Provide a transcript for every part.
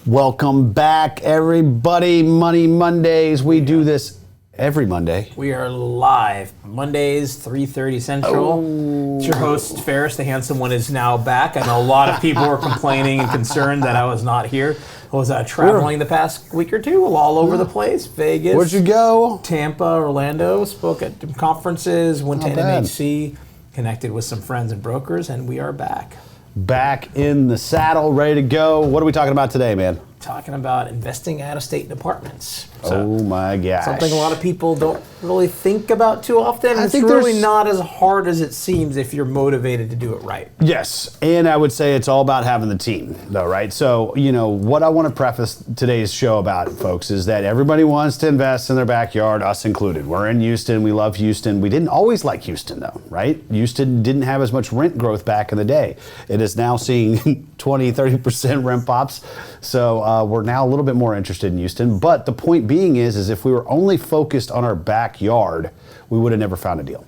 Welcome back, everybody. Money Mondays. We do this every Monday. We are live Mondays, 3:30 Central. It's your host, Ferris. The handsome one is now back. I know a lot of people were complaining and concerned that I was not here. I was traveling the past week or two, all over the place. Vegas. Where'd you go? Tampa, Orlando. Spoke at conferences, went to Not bad. NMHC, connected with some friends and brokers, and we are back. Back in the saddle, ready to go. What are we talking about today, man? Talking about investing out-of-state in apartments. Oh my gosh. Something a lot of people don't really think about too often. I It's think really there's- not as hard as it seems if you're motivated to do it right. Yes, and I would say it's all about having the team, though, right? So, what I want to preface today's show about, folks, is that everybody wants to invest in their backyard, us included. We're in Houston. We love Houston. We didn't always like Houston, though, right? Houston didn't have as much rent growth back in the day. It is now seeing 20, 30% rent pops. So we're now a little bit more interested in Houston. But the point being is if we were only focused on our backyard, we would have never found a deal.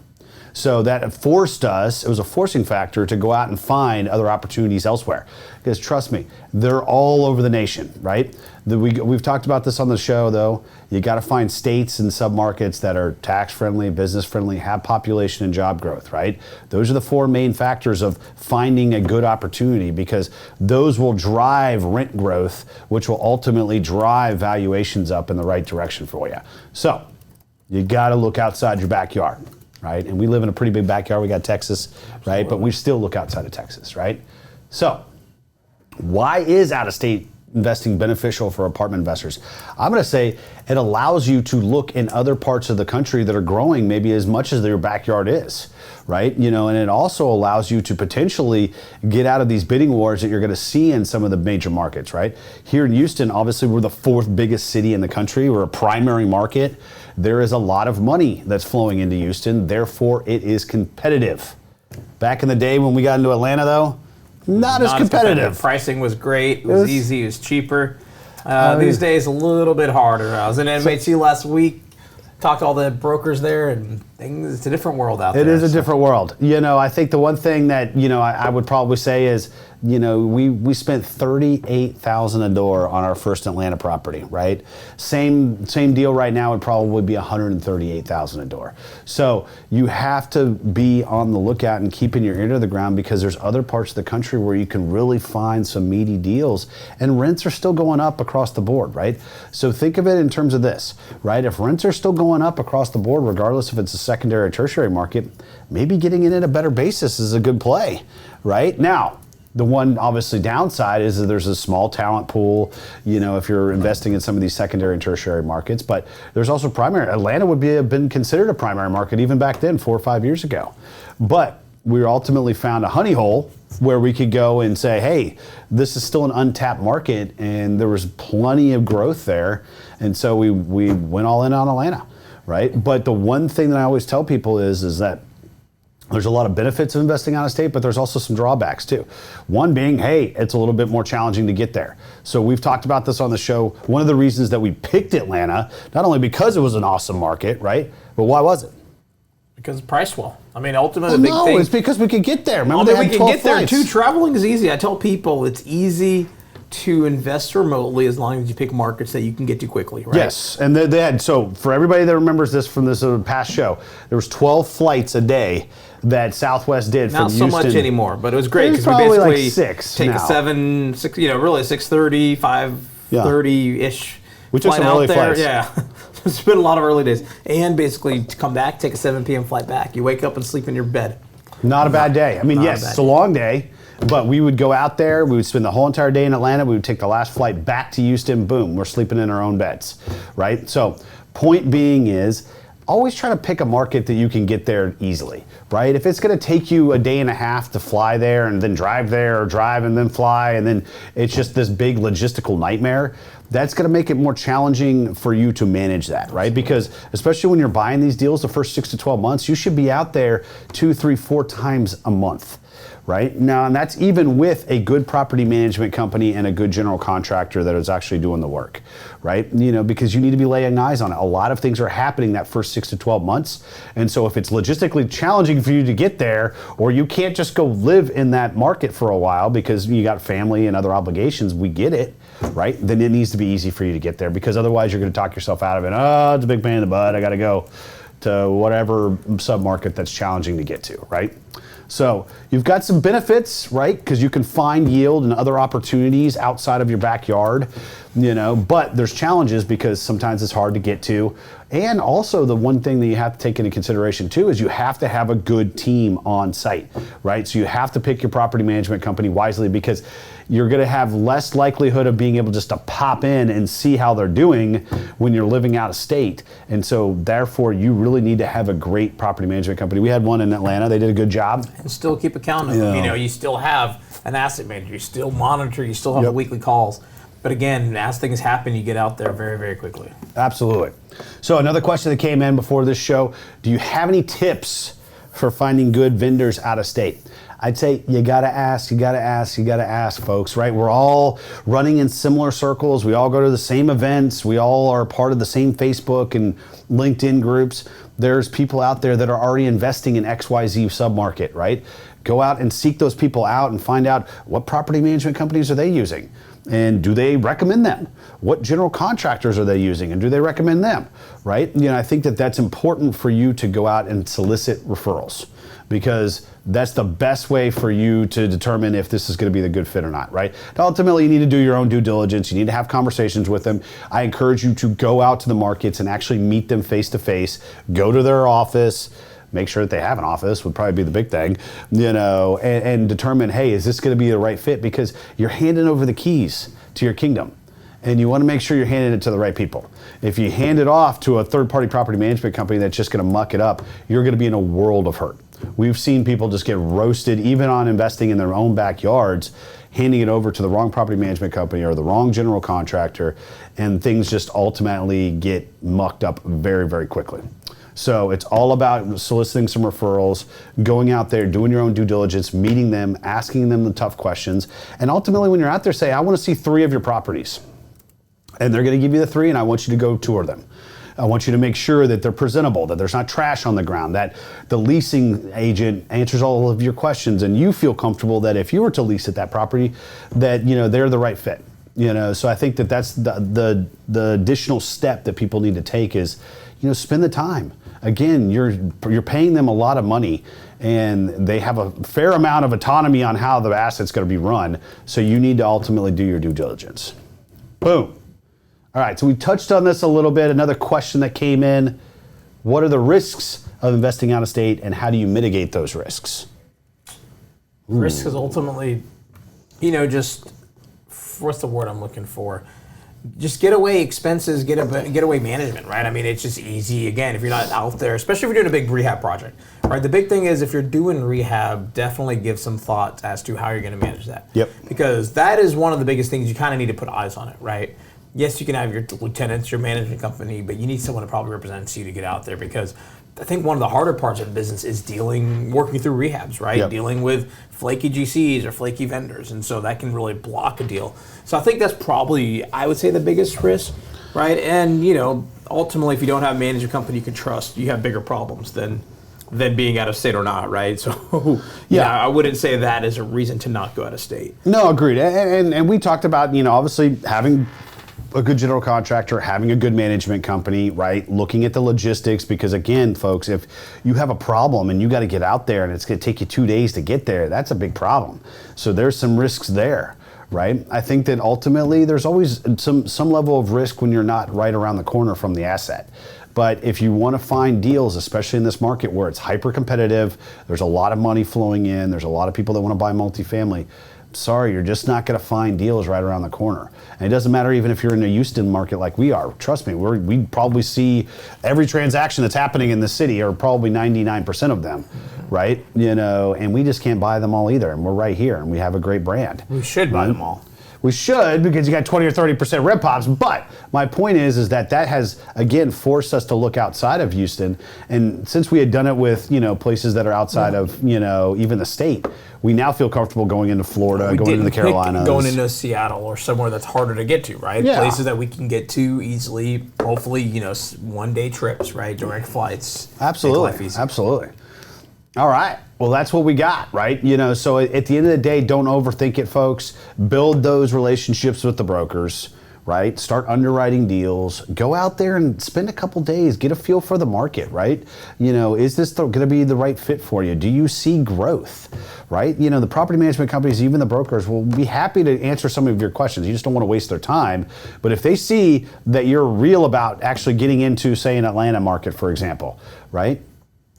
So that forced us, it was a forcing factor to go out and find other opportunities elsewhere. Because trust me, they're all over the nation, right? We've talked about this on the show, though. You got to find states and submarkets that are tax-friendly, business-friendly, have population and job growth, right? Those are the four main factors of finding a good opportunity, because those will drive rent growth, which will ultimately drive valuations up in the right direction for you. So you got to look outside your backyard. Right? And we live in a pretty big backyard. We got Texas, right? But we still look outside of Texas, right? So why is out-of-state investing beneficial for apartment investors? I'm going to say it allows you to look in other parts of the country that are growing maybe as much as your backyard is, right? And it also allows you to potentially get out of these bidding wars that you're going to see in some of the major markets, right? Here in Houston, obviously, we're the fourth biggest city in the country. We're a primary market. There is a lot of money that's flowing into Houston. Therefore, it is competitive. Back in the day when we got into Atlanta, though, not as competitive. Pricing was great. It was easy. It was cheaper. These days, a little bit harder. I was in NMHC last week. Talked to all the brokers there, and things. It's a different world out there. It is a different world. I think the one thing that I would probably say is, we spent $38,000 a door on our first Atlanta property, right? Same deal right now would probably be $138,000 a door. So you have to be on the lookout and keeping your ear to the ground, because there's other parts of the country where you can really find some meaty deals, and rents are still going up across the board, right? So think of it in terms of this, right? If rents are still going up across the board, regardless if it's a secondary or tertiary market, maybe getting in at a better basis is a good play, right? Now, the one obviously downside is that there's a small talent pool, if you're investing in some of these secondary and tertiary markets, but there's also primary. Atlanta would have been considered a primary market even back then, 4 or 5 years ago. But we ultimately found a honey hole where we could go and say, hey, this is still an untapped market, and there was plenty of growth there. And so we went all in on Atlanta, right? But the one thing that I always tell people is that there's a lot of benefits of investing out of state, but there's also some drawbacks too. One being, hey, it's a little bit more challenging to get there. So we've talked about this on the show. One of the reasons that we picked Atlanta, not only because it was an awesome market, right? But why was it? Because of price well. Ultimately, the big no, thing. it's because we could get there. Remember, we they had can 12 get there flights. too. Traveling is easy. I tell people it's easy to invest remotely as long as you pick markets that you can get to quickly, right? Yes, and they had, so for everybody that remembers this from this past show, there was 12 flights a day that Southwest did from Not Houston. so much anymore, but it was great It was because we probably basically like 6 take now. a 6, really 6:30, 5:30-ish. We took some flight early out there. flights. Yeah, it's been a lot of early days, and basically to come back, take a 7 p.m. flight back. You wake up and sleep in your bed. Not a bad day. Yes, it's a long day, but we would go out there, we would spend the whole entire day in Atlanta, we would take the last flight back to Houston, boom, we're sleeping in our own beds, right? So point being is, always try to pick a market that you can get there easily, right? If it's going to take you a day and a half to fly there and then drive there, or drive and then fly, and then it's just this big logistical nightmare, that's going to make it more challenging for you to manage that, right? Because especially when you're buying these deals the first 6 to 12 months, you should be out there 2, 3, 4 times a month. right? Now, and that's even with a good property management company and a good general contractor that is actually doing the work, right? Because you need to be laying eyes on it. A lot of things are happening that first 6 to 12 months. And so if it's logistically challenging for you to get there, or you can't just go live in that market for a while because you got family and other obligations, we get it, right? Then it needs to be easy for you to get there, because otherwise you're going to talk yourself out of it. Oh, it's a big pain in the butt. I got to go to whatever submarket that's challenging to get to, right? So you've got some benefits, right? Because you can find yield and other opportunities outside of your backyard, but there's challenges because sometimes it's hard to get to. And also the one thing that you have to take into consideration too is you have to have a good team on site, right? So you have to pick your property management company wisely, because you're going to have less likelihood of being able just to pop in and see how they're doing when you're living out of state. And so therefore you really need to have a great property management company. We had one in Atlanta. They did a good job. And still keep account of them. You still have an asset manager. You still monitor. You still have the weekly calls. But again, as things happen, you get out there very, very quickly. Absolutely. So another question that came in before this show: do you have any tips for finding good vendors out of state? I'd say you gotta ask, folks, right? We're all running in similar circles. We all go to the same events. We all are part of the same Facebook and LinkedIn groups. There's people out there that are already investing in XYZ submarket, right? Go out and seek those people out and find out what property management companies are they using, and do they recommend them? What general contractors are they using, and do they recommend them, right? I think that that's important for you to go out and solicit referrals, because that's the best way for you to determine if this is going to be the good fit or not, right? Ultimately, you need to do your own due diligence. You need to have conversations with them. I encourage you to go out to the markets and actually meet them face to face. Go to their office. Make sure that they have an office would probably be the big thing, and determine, hey, is this going to be the right fit? Because you're handing over the keys to your kingdom, and you want to make sure you're handing it to the right people. If you hand it off to a third-party property management company that's just going to muck it up, you're going to be in a world of hurt. We've seen people just get roasted, even on investing in their own backyards, handing it over to the wrong property management company or the wrong general contractor, and things just ultimately get mucked up very, very quickly. So it's all about soliciting some referrals, going out there, doing your own due diligence, meeting them, asking them the tough questions. And ultimately, when you're out there, say, I want to see 3 of your properties. And they're going to give you the 3, and I want you to go tour them. I want you to make sure that they're presentable, that there's not trash on the ground, that the leasing agent answers all of your questions, and you feel comfortable that if you were to lease at that property, that they're the right fit. So I think that that's the additional step that people need to take is, spend the time. Again, you're paying them a lot of money, and they have a fair amount of autonomy on how the asset's going to be run. So you need to ultimately do your due diligence. Boom. All right, so we touched on this a little bit. Another question that came in: what are the risks of investing out of state, and how do you mitigate those risks? Risk is ultimately, just, what's the word I'm looking for? Just get away expenses, get away management, right? I mean, it's just easy. Again, if you're not out there, especially if you're doing a big rehab project, right? The big thing is, if you're doing rehab, definitely give some thought as to how you're going to manage that. Yep. Because that is one of the biggest things. You kind of need to put eyes on it, right? Yes, you can have your lieutenants, your management company, but you need someone to probably represent you to get out there, because I think one of the harder parts of the business is working through rehabs, right? Yep. Dealing with flaky GCs or flaky vendors, and so that can really block a deal. So I think that's probably, I would say, the biggest risk, right? And ultimately, if you don't have a management company you can trust, you have bigger problems than being out of state or not, right? So I wouldn't say that is a reason to not go out of state. No, agreed. And we talked about obviously having a good general contractor, having a good management company, right? Looking at the logistics, because again, folks, if you have a problem and you got to get out there and it's going to take you 2 days to get there, that's a big problem. So there's some risks there, right? I think that ultimately there's always some level of risk when you're not right around the corner from the asset. But if you want to find deals, especially in this market where it's hyper competitive, there's a lot of money flowing in, there's a lot of people that want to buy multifamily, sorry, you're just not going to find deals right around the corner. And it doesn't matter even if you're in a Houston market like we are. Trust me, we probably see every transaction that's happening in the city, or probably 99% of them, right? And we just can't buy them all either. And we're right here, and we have a great brand. We should buy them all. We should, because you got 20 or 30% rent pops. But my point is that has, again, forced us to look outside of Houston. And since we had done it with, places that are outside of, even the state, we now feel comfortable going into Florida, going into the Carolinas. Going into Seattle or somewhere that's harder to get to, right? Yeah. Places that we can get to easily, hopefully, one-day trips, right? Direct flights. Absolutely. Make life easy. Absolutely. All right. Well, that's what we got, right? So at the end of the day, don't overthink it, folks. Build those relationships with the brokers, right? Start underwriting deals. Go out there and spend a couple days. Get a feel for the market, right? Is this going to be the right fit for you? Do you see growth, right? The property management companies, even the brokers, will be happy to answer some of your questions. You just don't want to waste their time. But if they see that you're real about actually getting into, say, an Atlanta market, for example, right?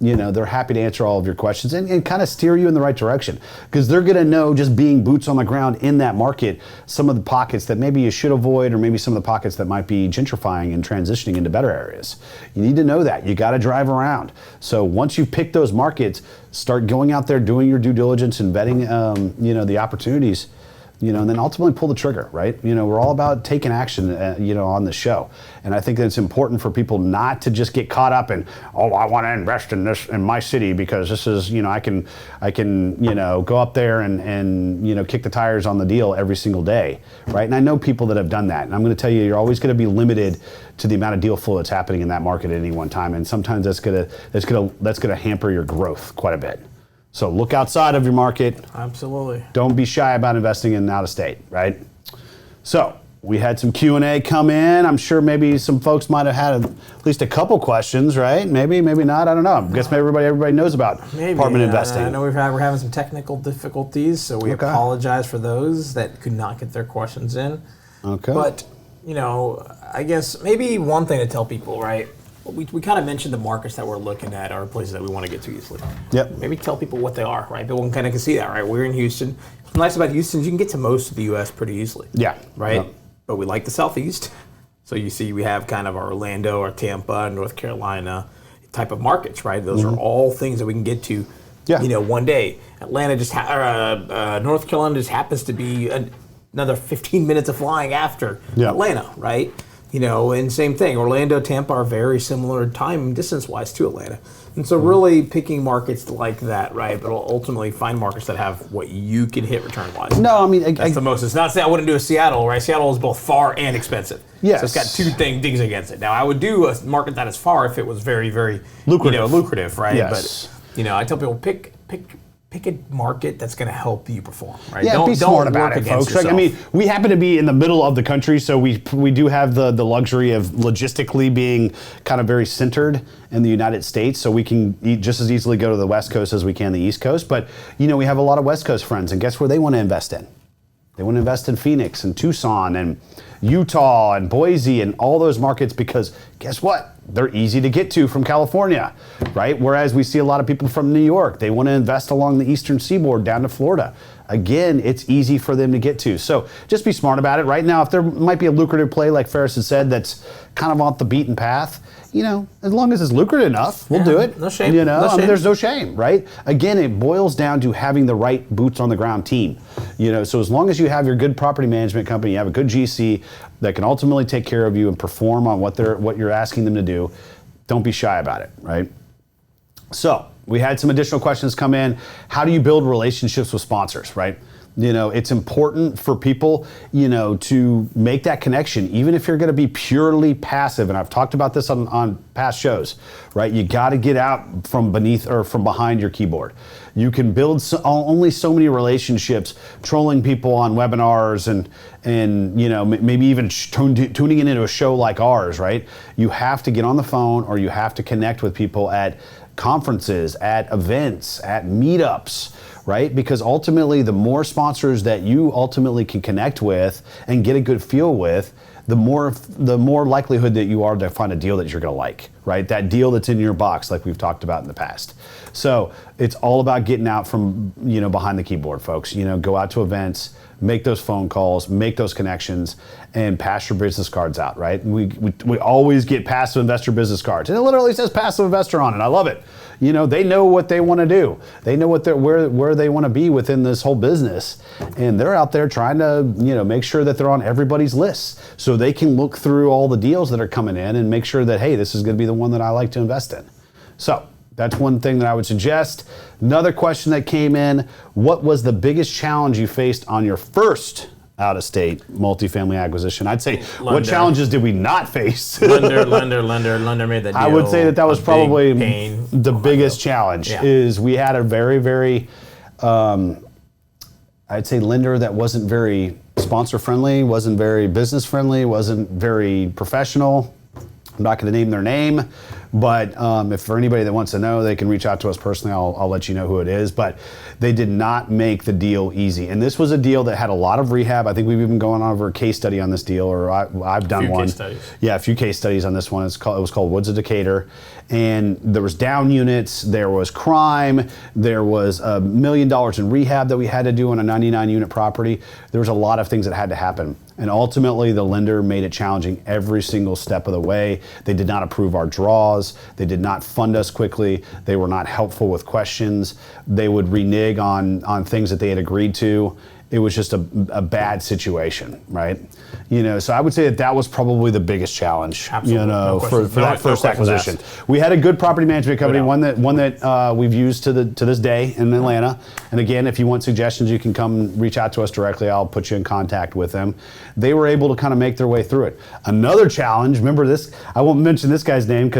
They're happy to answer all of your questions and kind of steer you in the right direction, because they're going to know, just being boots on the ground in that market, some of the pockets that maybe you should avoid, or maybe some of the pockets that might be gentrifying and transitioning into better areas. You need to know that. You got to drive around. So once you pick those markets, start going out there, doing your due diligence and vetting, the opportunities. And then ultimately pull the trigger, right? We're all about taking action, on the show. And I think that it's important for people not to just get caught up in, I want to invest in this in my city because this is, I can, go up there and kick the tires on the deal every single day, right? And I know people that have done that. And I'm going to tell you, you're always going to be limited to the amount of deal flow that's happening in that market at any one time. And sometimes that's going to hamper your growth quite a bit. So look outside of your market. Absolutely. Don't be shy about investing in out of state, right? So we had some Q&A come in. I'm sure maybe some folks might have had at least a couple questions, right? Maybe not. I don't know. I guess maybe everybody knows about apartment investing. I know we're having some technical difficulties, so we apologize for those that could not get their questions in. Okay. But, I guess maybe one thing to tell people, right? We kind of mentioned the markets that we're looking at are places that we want to get to easily. Yep. Maybe tell people what they are, right? People can see that, right? We're in Houston. What's nice about Houston is you can get to most of the U.S. pretty easily. Yeah. Right? Yep. But we like the Southeast. So you see we have kind of our Orlando, our Tampa, North Carolina type of markets, right? Those are all things that we can get to, one day. Atlanta North Carolina just happens to be another 15 minutes of flying after Atlanta, right? And same thing. Orlando, Tampa are very similar time distance-wise to Atlanta. And so really picking markets like that, right? But ultimately find markets that have what you can hit return-wise. No, I mean... That's the most. It's not saying I wouldn't do a Seattle, right? Seattle is both far and expensive. Yes. So it's got two things against it. Now, I would do a market that is far if it was very, very... lucrative, right? Yes. But, I tell people, pick a market that's going to help you perform, right? Yeah, be smart about it, folks. Right? I mean, we happen to be in the middle of the country, so we do have the luxury of logistically being kind of very centered in the United States, so we can just as easily go to the West Coast as we can the East Coast. But, we have a lot of West Coast friends, and guess where they want to invest in? They want to invest in Phoenix and Tucson and Utah and Boise and all those markets, because guess what? They're easy to get to from California, right? Whereas we see a lot of people from New York, they want to invest along the eastern seaboard down to Florida. Again, it's easy for them to get to. So just be smart about it. Right now, if there might be a lucrative play, like Ferris had said, that's kind of off the beaten path, as long as it's lucrative enough, we'll do it. No shame. There's no shame, right? Again, it boils down to having the right boots on the ground team. So as long as you have your good property management company, you have a good GC that can ultimately take care of you and perform on what you're asking them to do, don't be shy about it, right? So we had some additional questions come in. How do you build relationships with sponsors, right? It's important for people, to make that connection, even if you're going to be purely passive. And I've talked about this on past shows, right? You got to get out from beneath or from behind your keyboard. You can build only so many relationships, trolling people on webinars and maybe even tuning into a show like ours, right? You have to get on the phone, or you have to connect with people at conferences, at events, at meetups, right? Because ultimately, the more sponsors that you ultimately can connect with and get a good feel with, the more likelihood that you are to find a deal that you're going to like, right? That deal that's in your box, like we've talked about in the past. So it's all about getting out from, behind the keyboard, folks. Go out to events, make those phone calls, make those connections, and pass your business cards out, right? We always get passive investor business cards, and it literally says passive investor on it. I love it. You know, they know what they want to do. They know what where they want to be within this whole business, and they're out there trying to, you know, make sure that they're on everybody's list so they can look through all the deals that are coming in and make sure that, hey, this is going to be the one that I like to invest in. So that's one thing that I would suggest. Another question that came in: what was the biggest challenge you faced on your first out-of-state multifamily acquisition? I'd say, what challenges did we not face? Lender made that deal. I would say that was probably the biggest challenge. Yeah. Is we had a very, very, I'd say, lender that wasn't very sponsor-friendly, wasn't very business-friendly, wasn't very professional. I'm not going to name their name, but if for anybody that wants to know, they can reach out to us personally. I'll let you know who it is. But they did not make the deal easy. And this was a deal that had a lot of rehab. I think we've even gone over a case study on this deal, or I've done one. Case studies. Yeah, a few case studies on this one. It was called Woods of Decatur. And there was down units, there was crime, there was $1 million in rehab that we had to do on a 99 unit property. There was a lot of things that had to happen. And ultimately, the lender made it challenging every single step of the way. They did not approve our draws. They did not fund us quickly. They were not helpful with questions. They would renege on things that they had agreed to. It was just a bad situation, right? You know, so I would say that was probably the biggest challenge. Absolutely. You know, No for that first acquisition. We had a good property management company, one that we've used to this day in Atlanta. And again, if you want suggestions, you can come reach out to us directly. I'll put you in contact with them. They were able to kind of make their way through it. Another challenge. Remember this? I won't mention this guy's name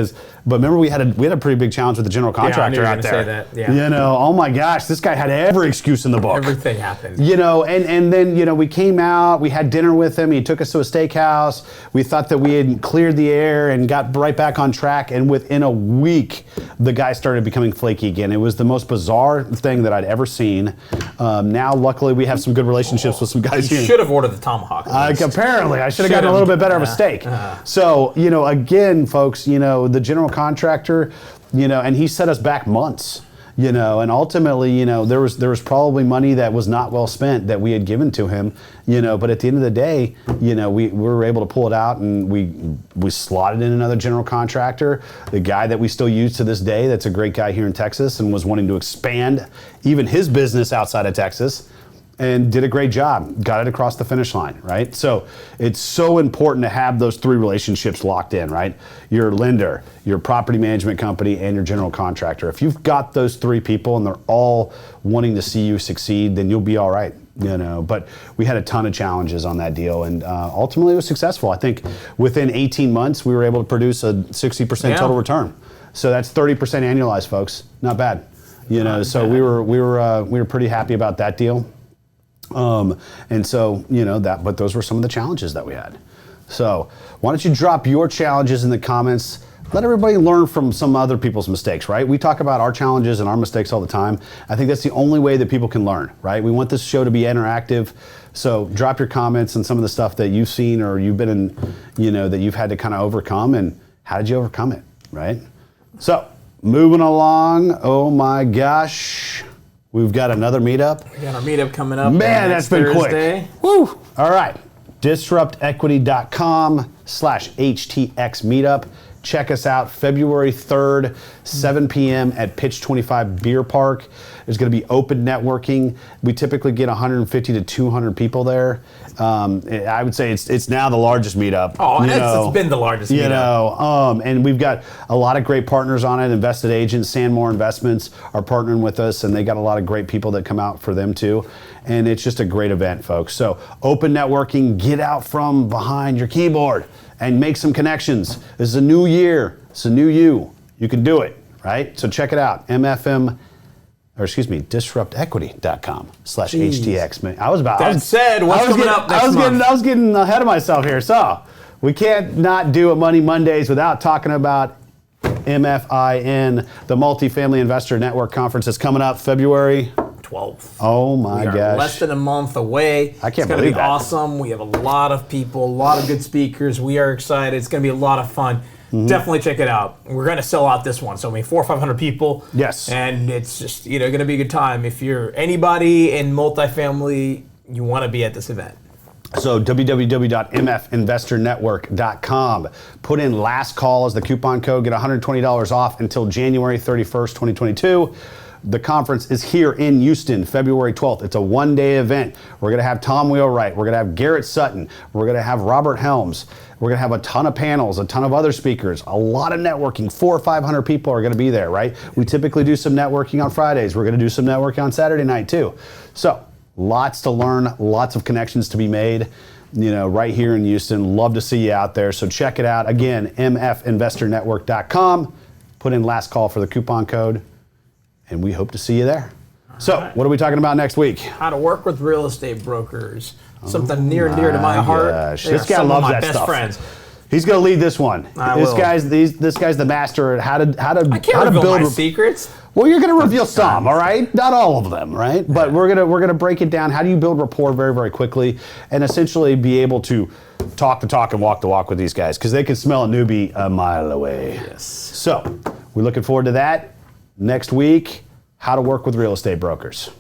but remember we had a pretty big challenge with the general contractor out there. Say that. Yeah. You know, oh my gosh, this guy had every excuse in the book. Everything happened. You know, and then, you know, we came out, we had dinner with him, he took us to a steakhouse, we thought that we had cleared the air and got right back on track, and within a week, the guy started becoming flaky again. It was the most bizarre thing that I'd ever seen. Now, luckily, we have some good relationships with some guys You here. should have ordered the tomahawk. Apparently, I should have gotten a little bit better of a steak. So, you know, again, folks, you know, the general contractor, you know, and he set us back months. You know, and ultimately, you know, there was probably money that was not well spent that we had given to him, you know, but at the end of the day, you know, we were able to pull it out, and we slotted in another general contractor, the guy that we still use to this day, that's a great guy here in Texas and was wanting to expand even his business outside of Texas, and did a great job, got it across the finish line, right? So it's so important to have those three relationships locked in, right? Your lender, your property management company, and your general contractor. If you've got those three people and they're all wanting to see you succeed, then you'll be all right, you know. But we had a ton of challenges on that deal, and ultimately it was successful. I think within 18 months, we were able to produce a 60% total return. So that's 30% annualized, folks. Not bad, you know. So we were pretty happy about that deal. And so, you know, but those were some of the challenges that we had. So why don't you drop your challenges in the comments? Let everybody learn from some other people's mistakes, right? We talk about our challenges and our mistakes all the time. I think that's the only way that people can learn, right? We want this show to be interactive. So drop your comments on some of the stuff that you've seen or you've been in, you know, that you've had to kind of overcome, and how did you overcome it, right? So moving along, oh my gosh. We've got another meetup. We got our meetup coming up. Man, that's been Thursday. Quick. Woo! All right. DisruptEquity.com/HTX meetup. Check us out February 3rd, 7 p.m. at Pitch 25 Beer Park. There's going to be open networking. We typically get 150 to 200 people there. I would say it's now the largest meetup. Oh, it's been the largest meetup. You know, and we've got a lot of great partners on it. Invested agents, Sandmore Investments are partnering with us, and they got a lot of great people that come out for them too. And it's just a great event, folks. So open networking, get out from behind your keyboard and make some connections. This is a new year. It's a new you. You can do it, right? So check it out. DisruptEquity.com/HTX. I was getting ahead of myself here. So we can't not do a Money Mondays without talking about MFIN, the Multifamily Investor Network Conference that's coming up February 12th. Oh my gosh. Less than a month away. I can't believe that. It's going to be awesome. We have a lot of people, a lot of good speakers. We are excited. It's going to be a lot of fun. Mm-hmm. Definitely check it out. We're going to sell out this one. So I mean, 400 or 500 people. Yes. And it's just, going to be a good time. If you're anybody in multifamily you want to be at this event. So www.mfinvestornetwork.com. Put in last call as the coupon code. Get $120 off until January 31st, 2022. The conference is here in Houston, February 12th. It's a one-day event. We're going to have Tom Wheelwright. We're going to have Garrett Sutton. We're going to have Robert Helms. We're going to have a ton of panels, a ton of other speakers, a lot of networking. 400 or 500 people are going to be there, right? We typically do some networking on Fridays. We're going to do some networking on Saturday night too. So lots to learn, lots of connections to be made, right here in Houston. Love to see you out there. So check it out. Again, mfinvestornetwork.com. Put in last call for the coupon code. And we hope to see you there. So, what are we talking about next week? How to work with real estate brokers. Something near and dear to my heart. This guy loves that stuff. Friends. He's going to lead this one. This guy's the master at how to build my secrets. Well, you're going to reveal some, all right? Not all of them, right? But we're gonna break it down. How do you build rapport very, very quickly, and essentially be able to talk the talk and walk the walk with these guys, because they can smell a newbie a mile away. Yes. So we're looking forward to that. Next week, how to work with real estate brokers.